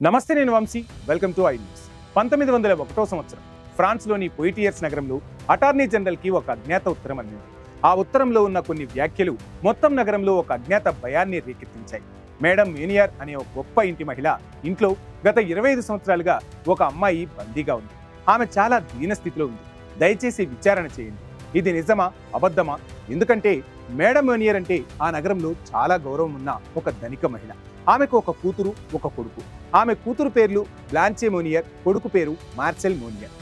నమస్తే, నేను Vamshi. Welcome to iNews. 1901 సంవత్సరం ఫ్రాన్స్లోని పొయిటియర్స్ నగరంలో అటార్నీ జనరల్కి ఒక అజ్ఞాత ఉత్తరం అందింది. ఆ ఉత్తరంలో ఉన్న కొన్ని వ్యాఖ్యలు మొత్తం నగరంలో ఒక అజ్ఞాత భయాన్ని రేకెత్తించాయి. మేడం మేనియర్ అనే ఒక గొప్ప ఇంటి మహిళ ఇంట్లో గత 25 సంవత్సరాలుగా ఒక అమ్మాయి బందీగా ఉంది. ఆమె చాలా దీనస్థితిలో ఉంది. దయచేసి విచారణ చేయండి. ఇది నిజమా అబద్ధమా? ఎందుకంటే మేడం మేనియర్ అంటే ఆ నగరంలో చాలా గౌరవం ఉన్న ఒక ధనిక మహిళ. ఆమెకు ఒక కూతురు, ఒక కొడుకు. ఆమె కూతురు పేర్లు బ్లాంచే మోనియర్, కొడుకు పేరు మార్సెల్ మోనియర్.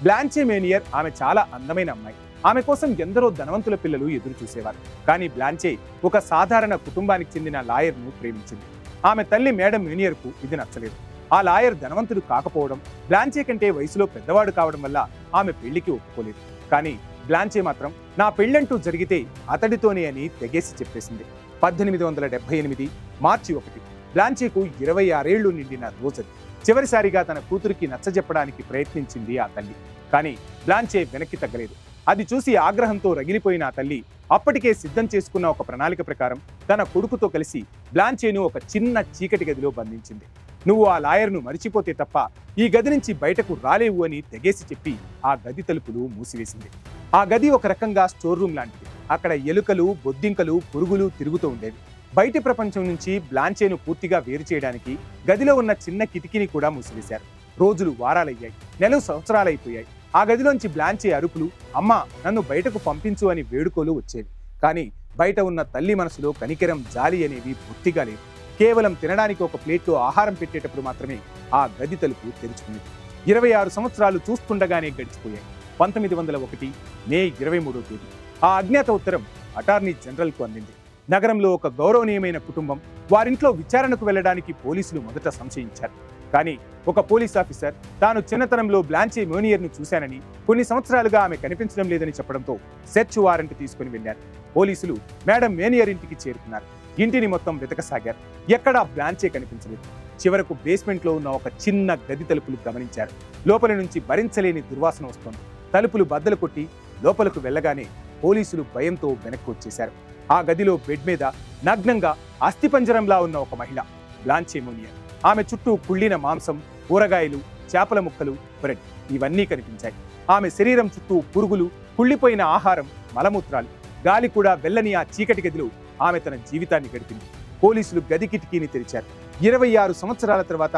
బ్లాంచే మేనియర్ ఆమె చాలా అందమైన అమ్మాయి. ఆమె కోసం ఎందరో ధనవంతుల పిల్లలు ఎదురు చూసేవారు. కానీ బ్లాంచే ఒక సాధారణ కుటుంబానికి చెందిన లాయర్ను ప్రేమించింది. ఆమె తల్లి మేడం మేనియర్కు ఇది నచ్చలేదు. ఆ లాయర్ ధనవంతుడు కాకపోవడం, బ్లాంచే కంటే వయసులో పెద్దవాడు కావడం వల్ల ఆమె పెళ్లికి ఒప్పుకోలేదు. కానీ బ్లాంచే మాత్రం నా పెళ్లంటూ జరిగితే అతడితోనే అని తెగేసి చెప్పేసింది. 1878 మార్చి 1 బ్లాంచేకు 26 ఏళ్లు నిండిన రోజది. చివరిసారిగా తన కూతురికి నచ్చజెప్పడానికి ప్రయత్నించింది ఆ తల్లి. కానీ బ్లాంచే వెనక్కి తగ్గలేదు. అది చూసి ఆగ్రహంతో రగిలిపోయిన ఆ తల్లి అప్పటికే సిద్ధం చేసుకున్న ఒక ప్రణాళిక ప్రకారం తన కొడుకుతో కలిసి బ్లాంచేను ఒక చిన్న చీకటి గదిలో బంధించింది. నువ్వు ఆ లాయర్ను మరిచిపోతే తప్ప ఈ గది నుంచి బయటకు రాలేవు అని తెగేసి చెప్పి ఆ గది తలుపులు మూసివేసింది. ఆ గది ఒక రకంగా స్టోర్ రూమ్ లాంటిది. అక్కడ ఎలుకలు, బొద్దింకలు, పురుగులు తిరుగుతూ ఉండేవి. బయటి ప్రపంచం నుంచి బ్లాంచేను పూర్తిగా వేరు చేయడానికి గదిలో ఉన్న చిన్న కిటికీని కూడా మూసివేశారు. రోజులు వారాలయ్యాయి, నెలలు సంవత్సరాలైపోయాయి. ఆ గదిలోంచి బ్లాంచే అరుపులు, అమ్మా నన్ను బయటకు పంపించు అని వేడుకోలు వచ్చేవి. కానీ బయట ఉన్న తల్లి మనసులో కనికరం, జాలి అనేవి బొత్తిగా లేవు. కేవలం తినడానికి ఒక ప్లేట్లో ఆహారం పెట్టేటప్పుడు మాత్రమే ఆ గది తలుపు తెరుచుకునేది. 26 సంవత్సరాలు చూస్తుండగానే గడిచిపోయాయి. 1901 మే 23వ తేదీ ఆ అజ్ఞాత ఉత్తరం అటార్నీ జనరల్కు అందింది. నగరంలో ఒక గౌరవనీయమైన కుటుంబం, వారింట్లో విచారణకు వెళ్లడానికి పోలీసులు మొదట సంశయించారు. కానీ ఒక పోలీస్ ఆఫీసర్ తాను చిన్నతనంలో బ్లాంచే మోనియర్ను చూశానని, కొన్ని సంవత్సరాలుగా ఆమె కనిపించడం లేదని చెప్పడంతో సెర్చ్ వారెంట్ తీసుకుని వెళ్లారు. పోలీసులు మేడం మేనియర్ ఇంటికి చేరుకున్నారు. ఇంటిని మొత్తం వెతకసాగారు. ఎక్కడా బ్లాంచే కనిపించలేదు. చివరకు బేస్మెంట్లో ఉన్న ఒక చిన్న గది తలుపులు గమనించారు. లోపలి నుంచి భరించలేని దుర్వాసన వస్తోంది. తలుపులు బద్దలు కొట్టి లోపలకు వెళ్ళగానే పోలీసులు భయంతో వెనక్కి వచ్చేశారు. ఆ గదిలో బెడ్ మీద నగ్నంగా అస్థిపంజరంలా ఉన్న ఒక మహిళ, బ్లాంచే మోనియర్. ఆమె చుట్టూ కుళ్ళిన మాంసం, కూరగాయలు, చేపల ముక్కలు, బ్రెడ్ ఇవన్నీ కనిపించాయి. ఆమె శరీరం చుట్టూ పురుగులు, కుళ్ళిపోయిన ఆహారం, మలమూత్రాలు. గాలి కూడా వెళ్ళని ఆ చీకటి గదిలో ఆమె తన జీవితాన్ని గడిపింది. పోలీసులు గది కిటికీని తెరిచారు. 26 సంవత్సరాల తర్వాత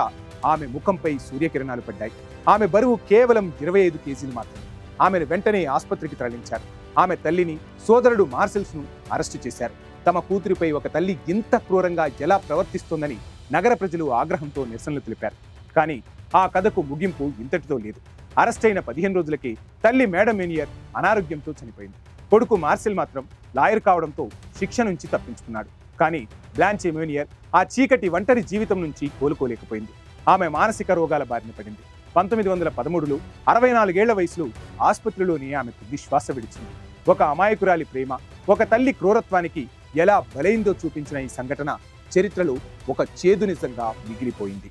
ఆమె ముఖంపై సూర్యకిరణాలు పడ్డాయి. ఆమె బరువు కేవలం 25 కేజీలు మాత్రమే. ఆమెను వెంటనే ఆసుపత్రికి తరలించారు. ఆమె తల్లిని, సోదరుడు మార్సెల్స్ను అరెస్టు చేశారు. తమ కూతురిపై ఒక తల్లి ఇంత క్రూరంగా ఎలా ప్రవర్తిస్తోందని నగర ప్రజలు ఆగ్రహంతో నిరసనలు తెలిపారు. కానీ ఆ కథకు ముగింపు ఇంతటితో లేదు. అరెస్టైన 15 రోజులకే తల్లి మేడం మేనియర్ అనారోగ్యంతో చనిపోయింది. కొడుకు మార్సెల్ మాత్రం లాయర్ కావడంతో శిక్ష నుంచి తప్పించుకున్నాడు. కానీ బ్లాంచే మోనియర్ ఆ చీకటి ఒంటరి జీవితం నుంచి కోలుకోలేకపోయింది. ఆమె మానసిక రోగాల బారిన పడింది. 1913లో 64 ఏళ్ల వయసులో ఆసుపత్రిలోనే ఆమెకు విశ్వాస విడిచింది. ఒక అమాయకురాలి ప్రేమ, ఒక తల్లి క్రూరత్వానికి ఎలా బలైందో చూపించిన ఈ సంఘటన చరిత్రలో ఒక చేదు నిజంగా మిగిలిపోయింది.